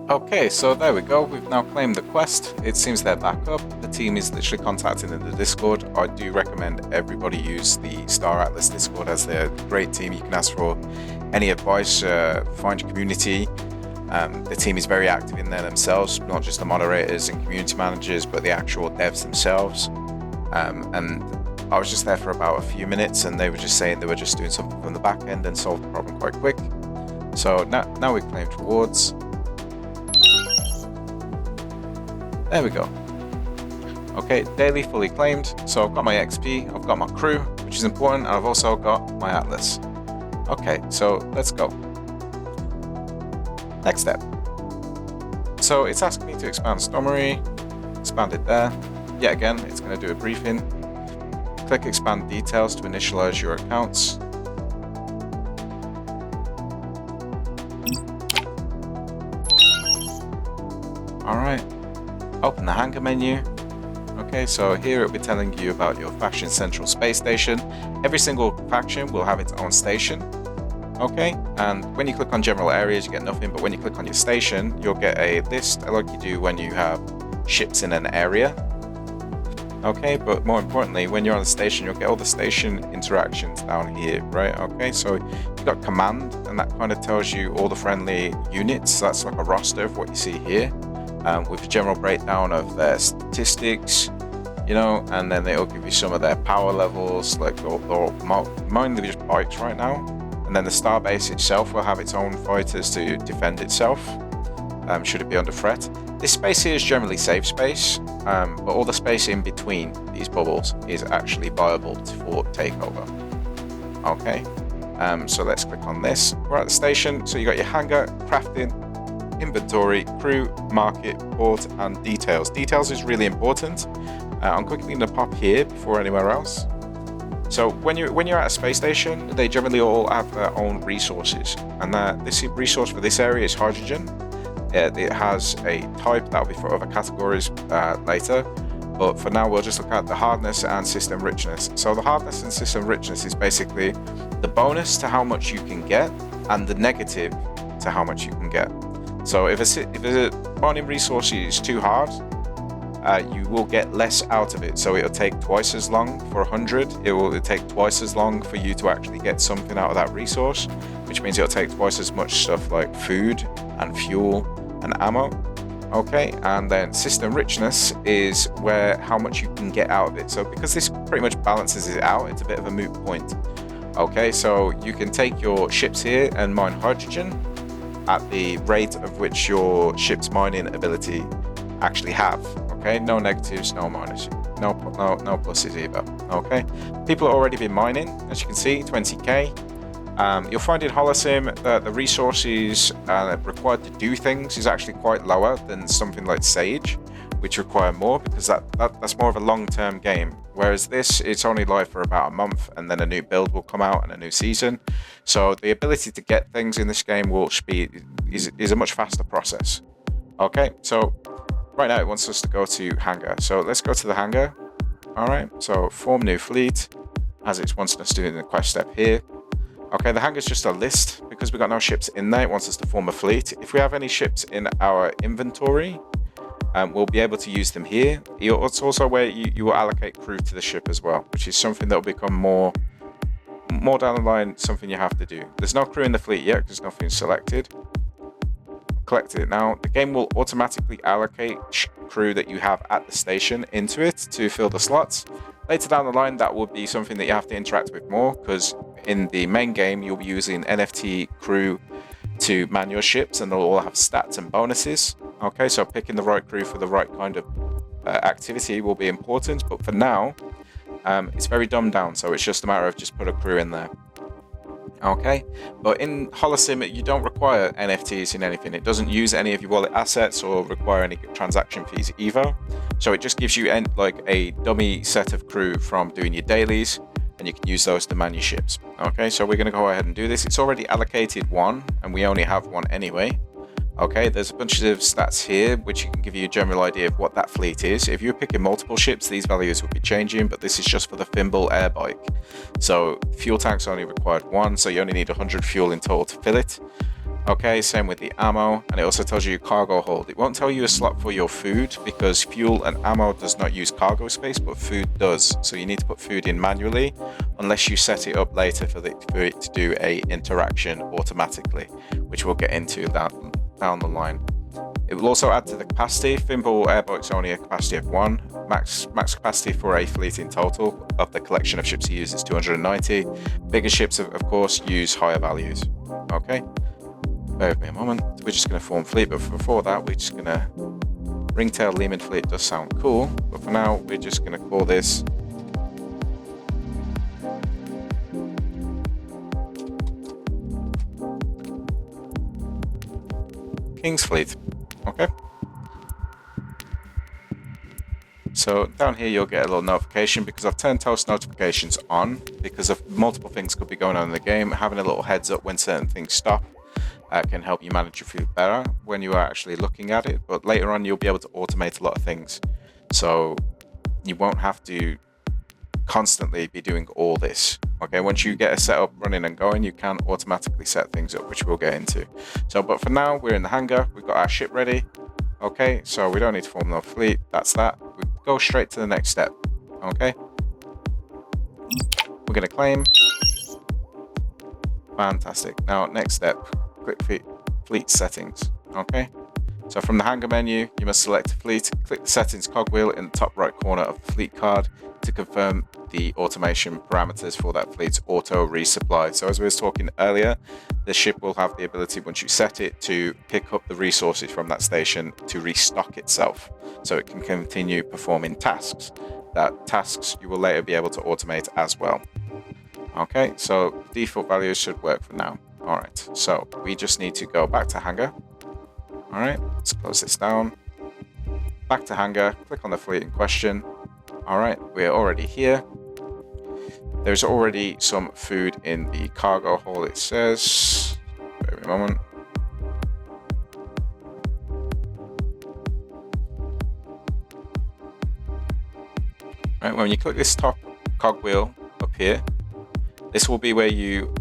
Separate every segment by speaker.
Speaker 1: Okay, so there we go. We've now claimed the quest. It seems they're back up. The team is literally contacting in the Discord. I do recommend everybody use the Star Atlas Discord, as they're a great team. You can ask for any advice, find your community. The team is very active in there themselves, not just the moderators and community managers, but the actual devs themselves. And I was just there for about a few minutes, and they were just saying they were just doing something from the back end and solved the problem quite quick. So now we've claimed rewards. There we go. Okay, daily fully claimed. So I've got my XP, I've got my crew, which is important, and I've also got my Atlas. Okay, so let's go. Next step. So it's asking me to expand Stormery, expand it there. Yet again, it's going to do a briefing. Click expand details to initialize your accounts. Alright. Open the Hangar menu. Okay, so here it'll be telling you about your faction central space station. Every single faction will have its own station. Okay, and when you click on general areas, you get nothing, but when you click on your station, you'll get a list like you do when you have ships in an area. Okay, but more importantly, when you're on the station, you'll get all the station interactions down here, right? Okay, so you've got command, and that kind of tells you all the friendly units. So that's like a roster of what you see here. With a general breakdown of their statistics, you know, and then they'll give you some of their power levels, like they're mainly just bikes right now. And then the star base itself will have its own fighters to defend itself, should it be under threat. This space here is generally safe space, but all the space in between these bubbles is actually viable for takeover. Okay, so let's click on this. We're at the station, so you got your hangar, crafting, inventory, crew, market, port, and details. Details is really important. I'm quickly going to pop here before anywhere else. So when you're at a space station, they generally all have their own resources, and this resource for this area is hydrogen. It has a type that will be for other categories later, but for now we'll just look at the hardness and system richness. So the hardness and system richness is basically the bonus to how much you can get and the negative to how much you can get. So if a mining resource is too hard, you will get less out of it. So it'll take twice as long for 100. It will take twice as long for you to actually get something out of that resource, which means it'll take twice as much stuff like food and fuel and ammo. Okay, and then system richness is how much you can get out of it. So because this pretty much balances it out, it's a bit of a moot point. Okay, so you can take your ships here and mine hydrogen at the rate of which your ship's mining ability actually have. Okay, no negatives, no minuses, no pluses either. Okay, people have already been mining, as you can see, 20k. You'll find in Holosim that the resources required to do things is actually quite lower than something like Sage, which require more, because that's more of a long-term game. Whereas this, it's only live for about a month, and then a new build will come out and a new season. So the ability to get things in this game is a much faster process. Okay, so right now it wants us to go to Hangar. So let's go to the Hangar. All right, so form new fleet, as it wants us to do in the quest step here. Okay, the Hangar is just a list. Because we've got no ships in there, it wants us to form a fleet. If we have any ships in our inventory, we'll be able to use them here. It's also where you will allocate crew to the ship as well, which is something that will become more down the line, something you have to do. There's no crew in the fleet yet because nothing's selected. Collected it now. The game will automatically allocate crew that you have at the station into it to fill the slots. Later down the line, that will be something that you have to interact with more, because in the main game, you'll be using NFT crew to man your ships, and they'll all have stats and bonuses. Okay, so picking the right crew for the right kind of activity will be important, but for now, it's very dumbed down, so it's just a matter of just put a crew in there. Okay, but in Holosim, you don't require NFTs in anything. It doesn't use any of your wallet assets or require any transaction fees either. So it just gives you like a dummy set of crew from doing your dailies, and you can use those to man your ships. Okay, so we're going to go ahead and do this. It's already allocated one, and we only have one anyway. Okay, there's a bunch of stats here which can give you a general idea of what that fleet is. If you're picking multiple ships, these values will be changing, but this is just for the Thimble air bike. So fuel tanks only required one, so you only need 100 fuel in total to fill it. Okay, same with the ammo, and it also tells you your cargo hold. It won't tell you a slot for your food because fuel and ammo does not use cargo space, but food does. So you need to put food in manually unless you set it up later for it to do a interaction automatically, which we'll get into down the line. It will also add to the capacity. Thimble airboat's only a capacity of 1. Max capacity for a fleet in total of the collection of ships you use is 290. Bigger ships, of course, use higher values. Okay. Bear with me a moment. We're just going to form fleet, but before that, we're just going to ringtail Lehman fleet. Does sound cool, but for now, we're just going to call this King's Fleet. Okay. So down here, you'll get a little notification because I've turned toast notifications on because of multiple things could be going on in the game. Having a little heads up when certain things stop can help you manage your food better when you are actually looking at it, but later on you'll be able to automate a lot of things, so you won't have to constantly be doing all this. Okay, once you get a setup running and going, you can automatically set things up, which we'll get into. So but for now, we're in the hangar, we've got our ship ready. Okay, so we don't need to form no fleet. That's that. We go straight to the next step. Okay, we're going to claim. Fantastic. Now next step, click fleet settings. Okay, so from the hangar menu, you must select fleet. Click the settings cogwheel in the top right corner of the fleet card to confirm the automation parameters for that fleet's auto resupply. So as we were talking earlier, the ship will have the ability, once you set it, to pick up the resources from that station to restock itself, so it can continue performing tasks. That tasks you will later be able to automate as well. Okay, so default values should work for now. All right, so we just need to go back to hangar. All right, let's close this down. Back to hangar, click on the fleet in question. All right, we're already here. There's already some food in the cargo hold, it says. Wait a moment. All right, when you click this top cogwheel up here, this will be where you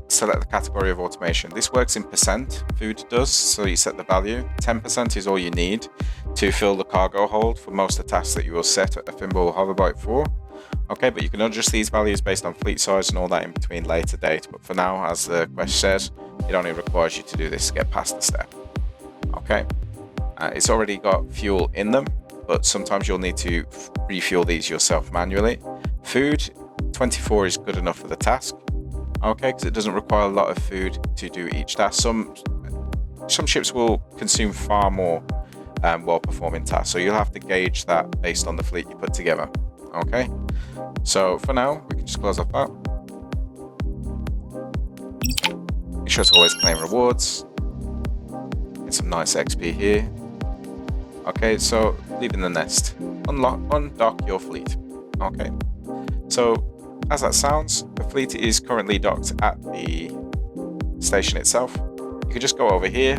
Speaker 1: select the category of automation. This works in percent, food does, so you set the value. 10% is all you need to fill the cargo hold for most of the tasks that you will set a thimble hoverboat for. Okay, but you can adjust these values based on fleet size and all that in between later date. But for now, as the quest says, it only requires you to do this to get past the step. Okay, it's already got fuel in them, but sometimes you'll need to refuel these yourself manually. Food, 24 is good enough for the task. Okay, because it doesn't require a lot of food to do each task. Some ships will consume far more while performing tasks, so you'll have to gauge that based on the fleet you put together. Okay, so for now, we can just close off that. Make sure to always claim rewards. Get some nice XP here. Okay, so leaving the nest. Undock your fleet. Okay, so as that sounds, the fleet is currently docked at the station itself. You can just go over here,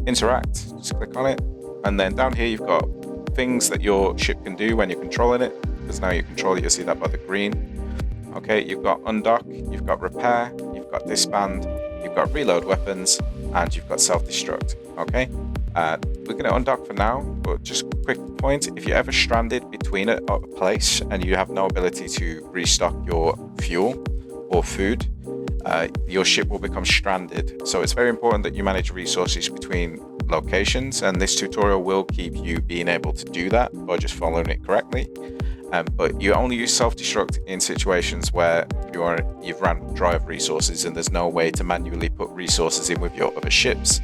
Speaker 1: interact, just click on it, and then down here you've got things that your ship can do when you're controlling it, because now you control it, you'll see that by the green. Okay, you've got undock, you've got repair, you've got disband, you've got reload weapons, and you've got self-destruct. Okay, we're going to undock for now, but just a quick point, if you're ever stranded between a place and you have no ability to restock your fuel or food, your ship will become stranded. So it's very important that you manage resources between locations, and this tutorial will keep you being able to do that by just following it correctly. But you only use self-destruct in situations where you've ran dry of resources and there's no way to manually put resources in with your other ships.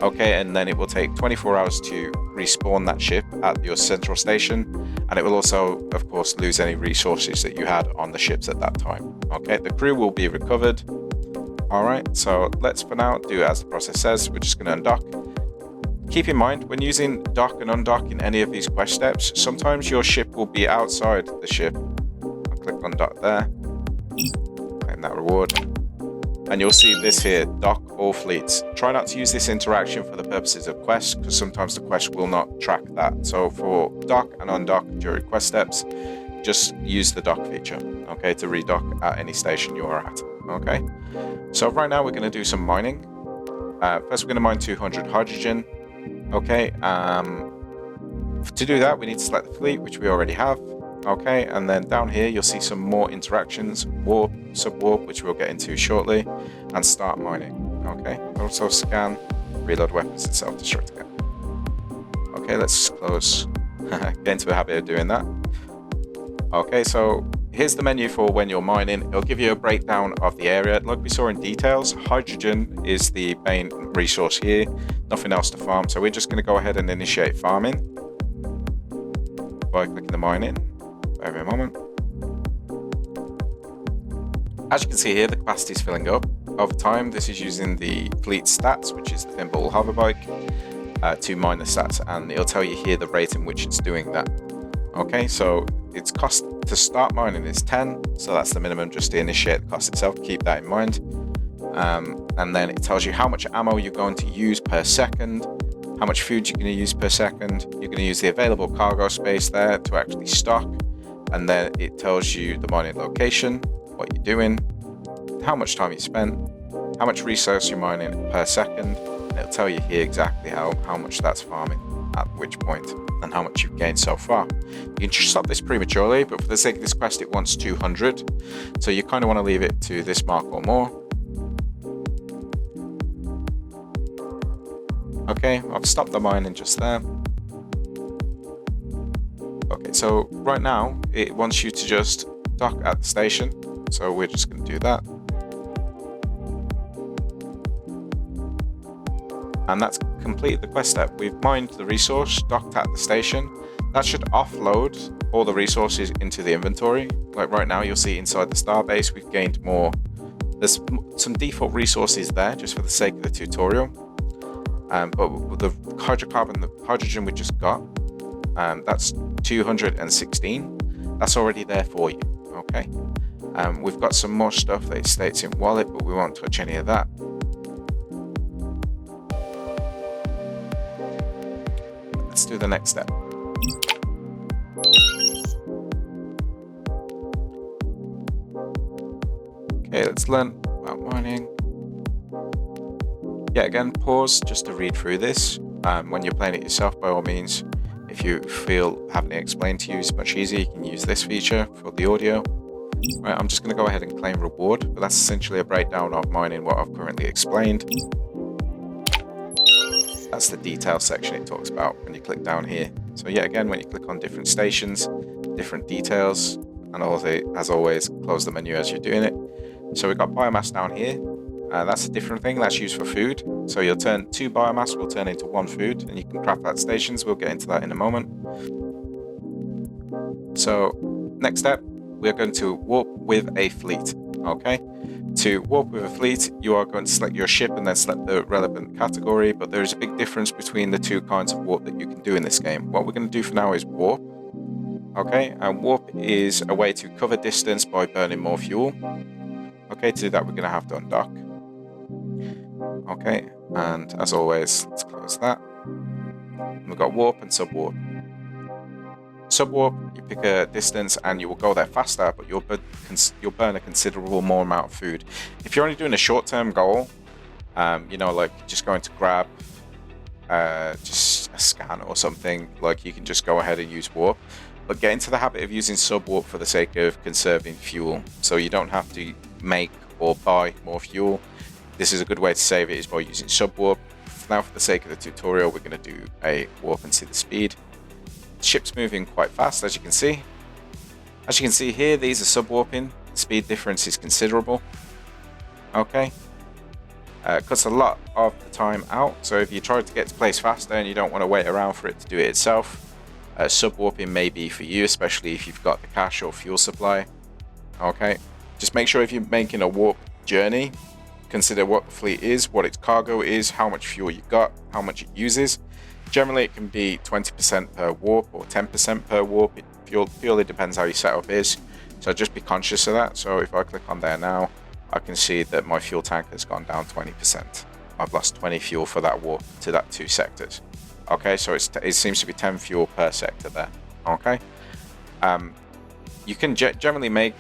Speaker 1: Okay, and then it will take 24 hours to respawn that ship at your central station, and it will also, of course, lose any resources that you had on the ships at that time. Okay, the crew will be recovered. All right, so let's for now do as the process says. We're just going to undock. Keep in mind, when using dock and undock in any of these quest steps, sometimes your ship will be outside the ship. I'll click undock there, claim that reward, and you'll see this here, dock all fleets. Try not to use this interaction for the purposes of quests, because sometimes the quest will not track that. So for dock and undock during quest steps, just use the dock feature, okay, to redock at any station you are at. Okay, so right now we're going to do some mining. First, we're going to mine 200 hydrogen. Okay, to do that, we need to select the fleet, which we already have. Okay, and then down here, you'll see some more interactions, warp, subwarp, which we'll get into shortly, and start mining. Okay, also scan, reload weapons, and self-destruct again. Okay, let's close, get into the habit of doing that. Okay, so here's the menu for when you're mining. It'll give you a breakdown of the area. Like we saw in details, hydrogen is the main resource here, nothing else to farm. So we're just going to go ahead and initiate farming by clicking the mining. Wait a moment. As you can see here, the capacity is filling up over time. This is using the fleet stats, which is the pinball hoverbike, to mine the stats, and it'll tell you here the rate in which it's doing that. Okay, so its cost to start mining is 10, so that's the minimum just to initiate the cost itself. Keep that in mind. And then it tells you how much ammo you're going to use per second, how much food you're going to use per second. You're going to use the available cargo space there to actually stock, and then it tells you the mining location, what you're doing, how much time you spent, how much resource you're mining per second. And it'll tell you here exactly how much that's farming at which point and how much you've gained so far. You can just stop this prematurely, but for the sake of this quest, it wants 200, so you kind of want to leave it to this mark or more. Okay, I've stopped the mining just there. Okay, so right now it wants you to just dock at the station, so we're just going to do that. And that's completed the quest step. We've mined the resource, docked at the station. That should offload all the resources into the inventory. Like right now, you'll see inside the starbase, we've gained more. There's some default resources there just for the sake of the tutorial. But with the hydrogen we just got, that's 216. That's already there for you, okay? We've got some more stuff that it states in wallet, but we won't touch any of that. Let's do the next step. Okay, let's learn about mining. Yeah, again, pause just to read through this. When you're playing it yourself, by all means, if you feel having it explained to you is much easier, you can use this feature for the audio. Right, I'm just going to go ahead and claim reward, but that's essentially a breakdown of mining what I've currently explained. That's the detail section it talks about when you click down here. So yeah, again, when you click on different stations, different details, and also, as always, close the menu as you're doing it. So we've got biomass down here. That's a different thing that's used for food. So you'll turn 2 biomass will turn into 1 food, and you can craft that stations. We'll get into that in a moment. So next step, we're going to warp with a fleet. Okay. To warp with a fleet, you are going to select your ship and then select the relevant category, but there's a big difference between the two kinds of warp that you can do in this game. What we're going to do for now is warp. Okay, and warp is a way to cover distance by burning more fuel. Okay, to do that, we're going to have to undock. Okay, and as always, let's close that. And we've got warp and subwarp. Subwarp, you pick a distance and you will go there faster, but you'll burn a considerable more amount of food. If you're only doing a short-term goal, you know, like just going to grab just a scan or something, like you can just go ahead and use warp. But get into the habit of using subwarp for the sake of conserving fuel, so you don't have to make or buy more fuel. This is a good way to save it, is by using subwarp. Now, for the sake of the tutorial, we're going to do a warp and see the speed. The ship's moving quite fast, as you can see. As you can see here, these are subwarping. The speed difference is considerable. Okay. Cuts a lot of the time out, so if you try to get to place faster and you don't want to wait around for it to do it itself, subwarping may be for you, especially if you've got the cash or fuel supply. Okay. Just make sure if you're making a warp journey, consider what the fleet is, what its cargo is, how much fuel you got, how much it uses. Generally, it can be 20% per warp or 10% per warp. It purely depends how your setup is. So just be conscious of that. So if I click on there now, I can see that my fuel tank has gone down 20%. I've lost 20 fuel for that warp to that 2 sectors. Okay, so it seems to be 10 fuel per sector there. Okay. You can generally make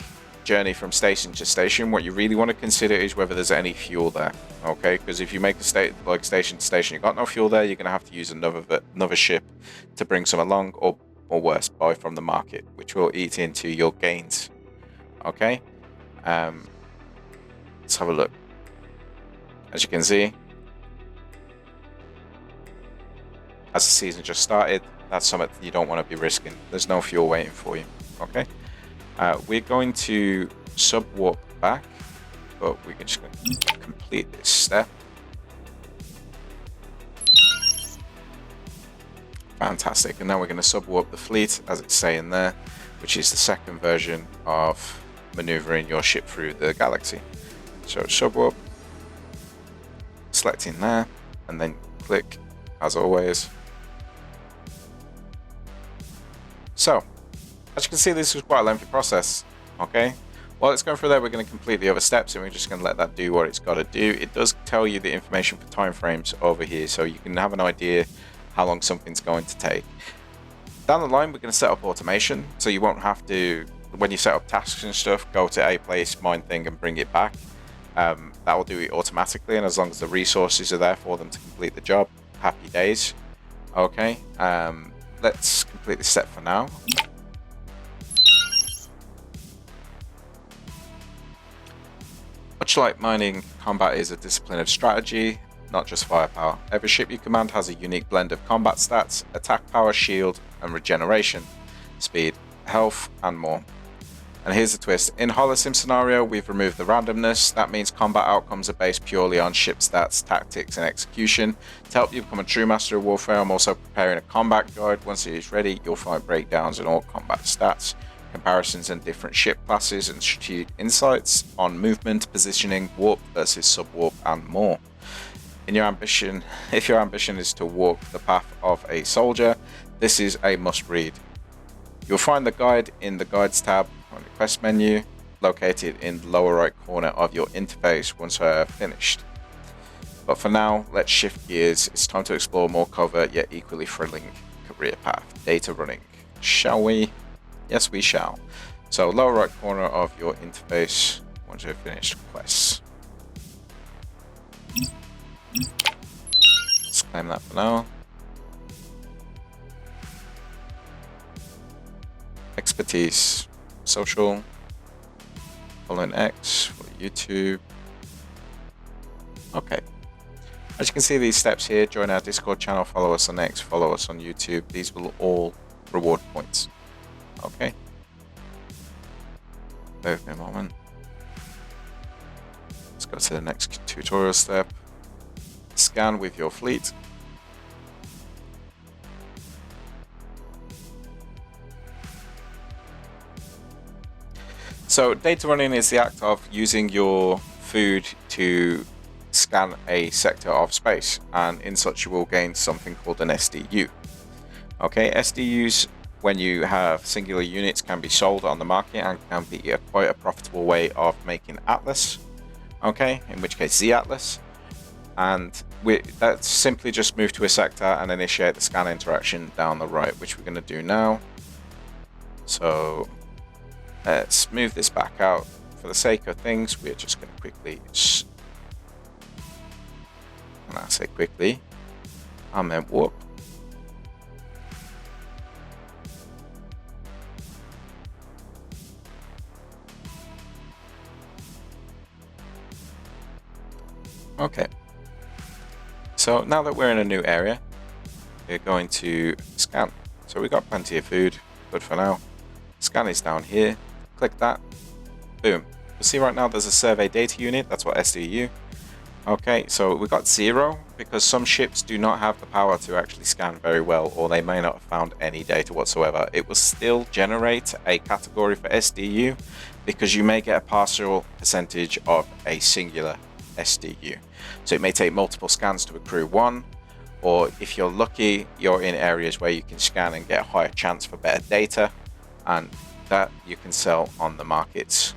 Speaker 1: journey from station to station, what you really want to consider is whether there's any fuel there. Okay, because if you make a station to station, you've got no fuel there, you're going to have to use another ship to bring some along, or worse, buy from the market, which will eat into your gains. Okay, let's have a look. As you can see, as the season just started, that's something you don't want to be risking. There's no fuel waiting for you. Okay, we're going to subwarp back, but we can just complete this step. Fantastic, and now we're going to subwarp the fleet, as it's saying there, which is the second version of maneuvering your ship through the galaxy. So subwarp, selecting there, and then click as always. So, as you can see, this is quite a lengthy process. Okay, while it's going through there, we're going to complete the other steps, and we're just going to let that do what it's got to do. It does tell you the information for timeframes over here, so you can have an idea how long something's going to take. Down the line, we're going to set up automation, so you won't have to, when you set up tasks and stuff, go to a place, mine thing, and bring it back. That will do it automatically, and as long as the resources are there for them to complete the job, happy days. Okay, let's complete this step for now. Much like mining, combat is a disciplined strategy, not just firepower. Every ship you command has a unique blend of combat stats, attack power, shield, and regeneration, speed, health, and more. And here's the twist. In Holosim scenario, we've removed the randomness. That means combat outcomes are based purely on ship stats, tactics, and execution. To help you become a true master of warfare, I'm also preparing a combat guide. Once it is ready, you'll find breakdowns in all combat stats, comparisons in different ship classes, and strategic insights on movement, positioning, warp versus subwarp, and more. If your ambition is to walk the path of a soldier, this is a must-read. You'll find the guide in the Guides tab on the quest menu, located in the lower right corner of your interface once finished. But for now, let's shift gears. It's time to explore more covert yet equally thrilling career path, data running. Shall we? Yes, we shall. So lower right corner of your interface once you've finished quests. Let's claim that for now. Expertise, social, following X for YouTube. Okay. As you can see, these steps here: join our Discord channel, follow us on X, follow us on YouTube. These will all reward points. Okay. Bear with me a moment. Let's go to the next tutorial step. Scan with your fleet. So data running is the act of using your food to scan a sector of space, and in such you will gain something called an SDU. Okay, SDUs, when you have singular units, can be sold on the market and can be quite a profitable way of making Atlas. Okay, in which case Z Atlas. And that's simply just move to a sector and initiate the scan interaction down the right, which we're going to do now. So let's move this back out. For the sake of things, we're just going to quickly, and I say quickly, I meant warp. Okay. So now that we're in a new area, we're going to scan. So we've got plenty of food, good for now. Scan is down here, click that, boom. You'll see right now there's a survey data unit, that's what SDU. Okay, so we got 0 because some ships do not have the power to actually scan very well, or they may not have found any data whatsoever. It will still generate a category for SDU because you may get a partial percentage of a singular SDU. So it may take multiple scans to accrue one, or if you're lucky, you're in areas where you can scan and get a higher chance for better data, and that you can sell on the markets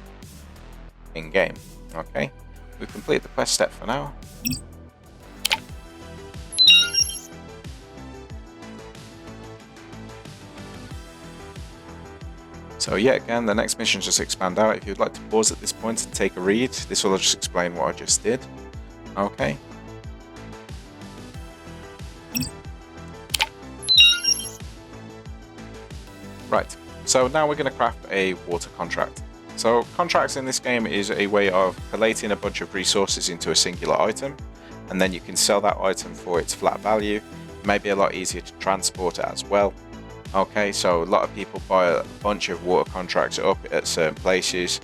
Speaker 1: in game. Okay, we've completed the quest step for now. So yet again, the next mission just expand out. If you'd like to pause at this point and take a read, this will just explain what I just did. Okay. Right, so now we're going to craft a water contract. So contracts in this game is a way of collating a bunch of resources into a singular item, and then you can sell that item for its flat value. It may be a lot easier to transport it as well. Okay, so a lot of people buy a bunch of water contracts up at certain places,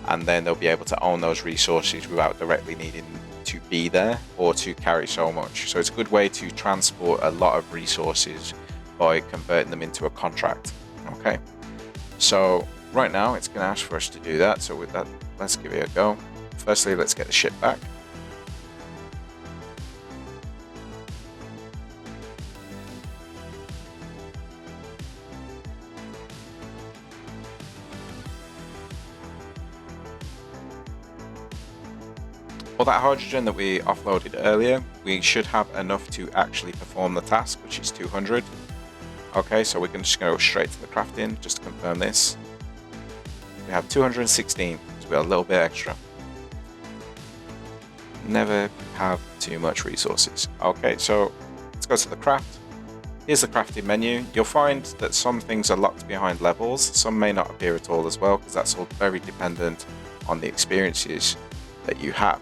Speaker 1: and then they'll be able to own those resources without directly needing to be there or to carry so much. So it's a good way to transport a lot of resources by converting them into a contract. Okay, so right now it's going to ask for us to do that. So with that, let's give it a go. Firstly, let's get the ship back. For that hydrogen that we offloaded earlier, we should have enough to actually perform the task, which is 200. Okay, so we can just go straight to the crafting, just to confirm this. We have 216, so we have a little bit extra. Never have too much resources. Okay, so let's go to the craft. Here's the crafting menu. You'll find that some things are locked behind levels, some may not appear at all as well, because that's all very dependent on the experiences that you have.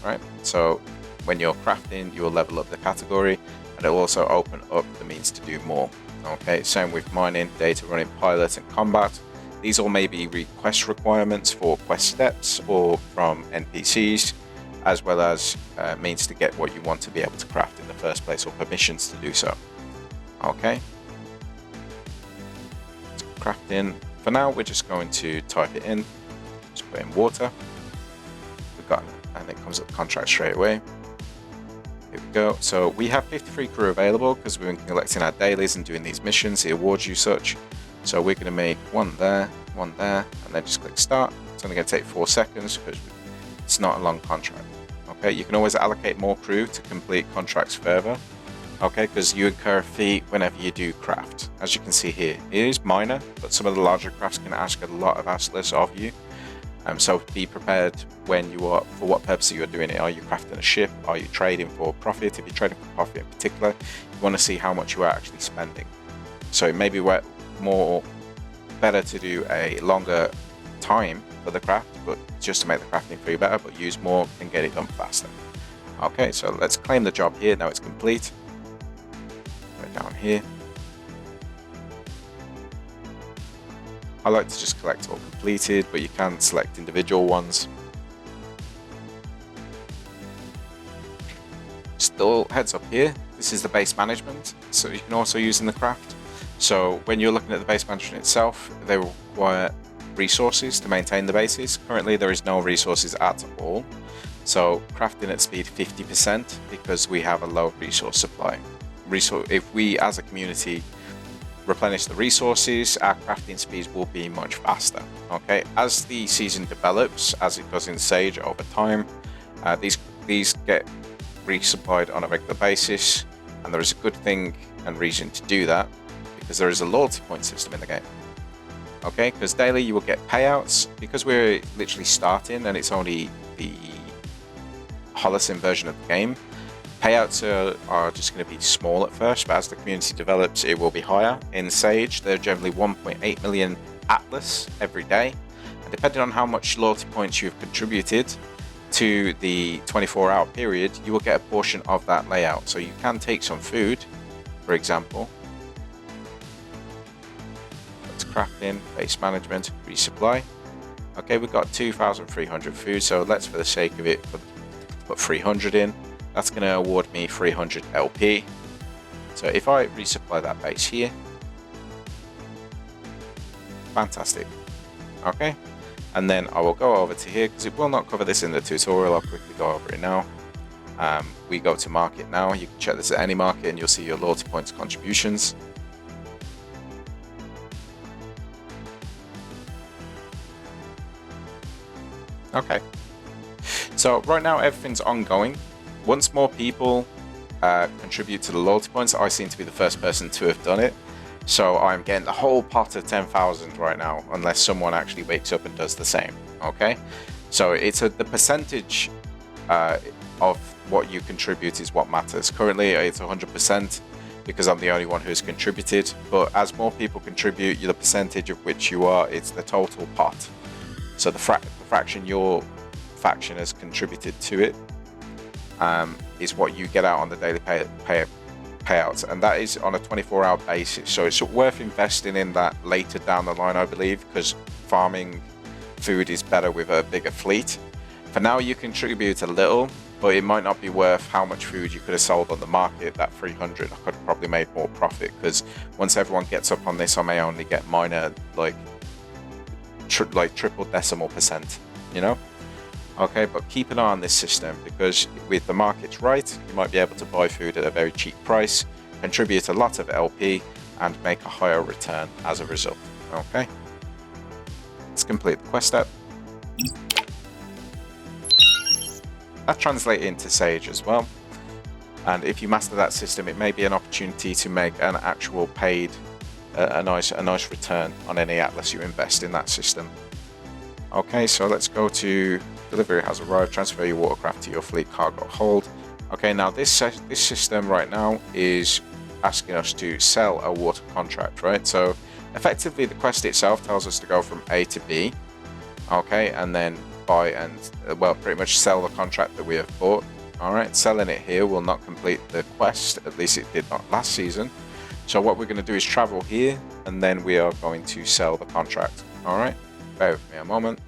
Speaker 1: Right, so when you're crafting, you will level up the category, and it will also open up the means to do more. Okay, same with mining, data running, pilot, and combat. These all may be request requirements for quest steps or from NPCs, as well as means to get what you want to be able to craft in the first place, or permissions to do so. Okay, crafting. For now, we're just going to type it in. Just put in water. We've got, and it comes up contract straight away. Here we go. So we have 53 crew available because we've been collecting our dailies and doing these missions. It awards you such. So we're going to make one there, and then just click start. It's only going to take 4 seconds because it's not a long contract. Okay, you can always allocate more crew to complete contracts further. Okay, because you incur a fee whenever you do craft. As you can see here, it is minor, but some of the larger crafts can ask a lot of askless of you. So be prepared when you are, for what purpose you are doing it. Are you crafting a ship? Are you trading for profit? If you're trading for profit in particular, you want to see how much you are actually spending. So it may be better to do a longer time for the craft, but just to make the crafting for you better, but use more and get it done faster. Okay, so let's claim the job here. Now it's complete. Right down here. I like to just collect all completed, but you can select individual ones. Still heads up here, this is the base management, so you can also use in the craft. So when you're looking at the base management itself, they require resources to maintain the bases. Currently there is no resources at all, so crafting at speed 50% because we have a low resource supply. If we as a community replenish the resources, our crafting speeds will be much faster. Okay, as the season develops, as it does in Sage over time, these get resupplied on a regular basis, and there is a good thing and reason to do that because there is a loyalty point system in the game. Okay, because daily you will get payouts because we're literally starting and it's only the Holosim version of the game. Payouts are just going to be small at first, but as the community develops, it will be higher. In Sage, they're generally 1.8 million Atlas every day. And depending on how much loyalty points you've contributed to the 24-hour period, you will get a portion of that layout. So you can take some food, for example. Let's crafting, base management, resupply. Okay, we've got 2,300 food, so let's, for the sake of it, put 300 in. That's going to award me 300 LP. So if I resupply that base here, fantastic. Okay, and then I will go over to here because it will not cover this in the tutorial. I'll quickly go over it now. We go to market now. You can check this at any market and you'll see your loyalty points contributions. Okay, so right now everything's ongoing. Once more people contribute to the loyalty points, I seem to be the first person to have done it. So I'm getting the whole pot of 10,000 right now, unless someone actually wakes up and does the same. Okay, so it's the percentage of what you contribute is what matters. Currently it's 100% because I'm the only one who's contributed, but as more people contribute, the percentage of which you are, it's the total pot. So the fraction your faction has contributed to it is what you get out on the daily payouts, and that is on a 24-hour basis. So it's worth investing in that later down the line, I believe, because farming food is better with a bigger fleet. For now, you contribute a little, but it might not be worth how much food you could have sold on the market. That 300, I could have probably made more profit, because once everyone gets up on this, I may only get minor, like triple decimal percent, you know? Okay, but keep an eye on this system, because with the markets right, you might be able to buy food at a very cheap price, contribute a lot of LP, and make a higher return as a result. Okay, let's complete the quest step. That translates into Sage as well, and if you master that system, it may be an opportunity to make an actual paid, a nice return on any Atlas you invest in that system. Okay, so let's go to delivery has arrived. Transfer your watercraft to your fleet cargo hold. Okay, now this system right now is asking us to sell a water contract, right? So effectively, the quest itself tells us to go from A to B. Okay, and then buy and well, pretty much sell the contract that we have bought. All right, selling it here will not complete the quest. At least it did not last season. So what we're going to do is travel here, and then we are going to sell the contract. All right, bear with me a moment.